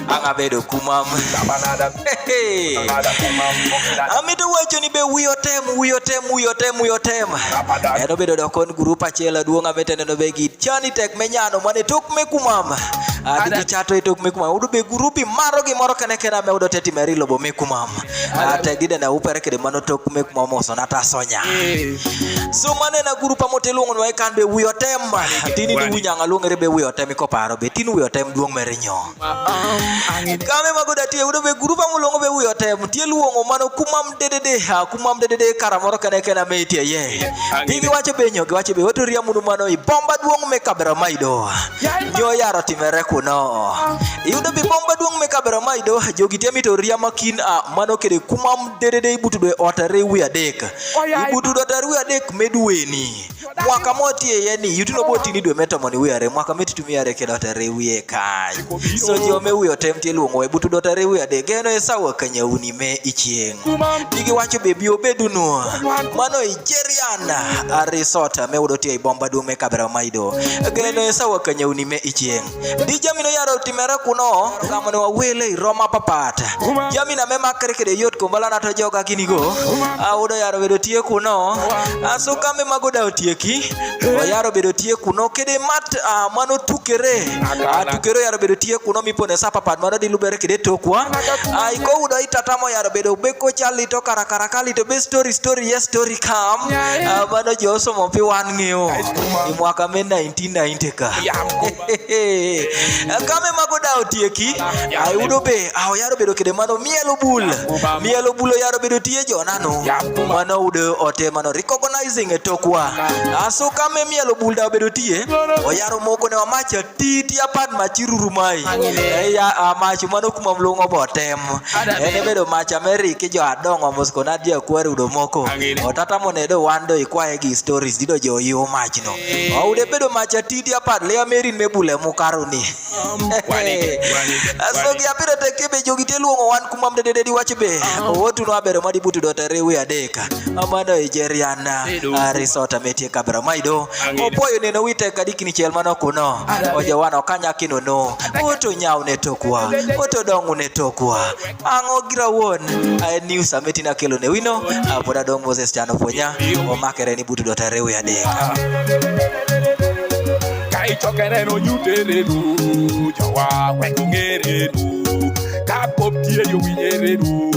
Angabedo kumam. Amito wacho ni be wiyo tem. Eno bedo dokon group achiel aduong' amete neno be git chani tek menyano mane tok me kumam. Digi chato itok me kumam. Udo be grupi maro gimoro kene me udo teti merilo bo me kumam. Tek dide na upere kede mano tok me kumam oso nata sonya. So mane na grupa motelungo no kan be wiyo tem. Tini ni winyanga lungere be wiyo tem ko paro be tinu wiyo tem duong merinyo. Kame magoda tie udo be grupa mulongo be wiyo tem tie luongo mano kumam dedede karamoro kene me tie ye. Digi wacho be wato ria munu mano I bomba duong me kabera maido. Nyo yaro timere kuno. Yudo be bomba duong me kabera maido jogi tie mito ria makin mano kede kumam dedede ibutudo otare wiya dek. Ibutudo otare wiya dek meduweni. Mwaka motie yani yutuno boti ni dwe metomo ni wiyare mwaka meti tumiare kede otare wiye kai. So jo me wiyo tem tie luongo ibutudo otare wiya dek geno esawa kanya uni me ichieng. Digi wacho be bio beduno. Mano Ijeriana resort me udo tie bomba duong me kabera maido. Geno esawa kanya uni me ichieng. Di jamino yaro timere kuno kamano wawele Roma papata. Jamina me makre kede yot kumbala na to joga kinigo. Udo yaro bedo tie kuno. Aso kame magoda otieki. Yaro bedo tie kuno kede mat mano tukere. Tukere yaro bedo tie kuno mipone sa papat mano di lubere kede tokwa. Iko udo itatamo yaro bedo beko chali to karakaraka to be story yes story come. Mano joso mopi wan ngeo. Mwaka me 1990 ka. Kame magoda otieki. Udo be yaro bedo kede mano mielo bulo yaro bedo tie jonano. Mano udo ote mano recognizing etokwa. Aso kame mielo bul da bedo tie. Yaro moko ne wamacha titi apad machiruru mai. Machu mano kuma mlongo botem. Ene bedo macha meri ke jo adongo mosko nadia kwere udo moko. Otata monedo wando ikwae gi stories dido jo yo machno. Ude bedo macha titi apad lea merin mebule mukaruni. Aso gi apiro tekebe jogi teluongo wan kumam dededi wacho be. Owotu no abero madibutu dotare wiya deka. Amano Ijeriana resort metie kabera maido. Opoyo neno wite kadikini chel mano kuno. Ojawano kanya kino no. Oto nyau ne tokwa. Oto dongu ne tokwa. Ango gira won. News ameti na kelo ne wino. Poda dong Moses chano ponya. Omakere ni butu dotare wiya deka. Kai chokere no nyutereru. Jawa wengungereru. Kapop tie yo winyereru.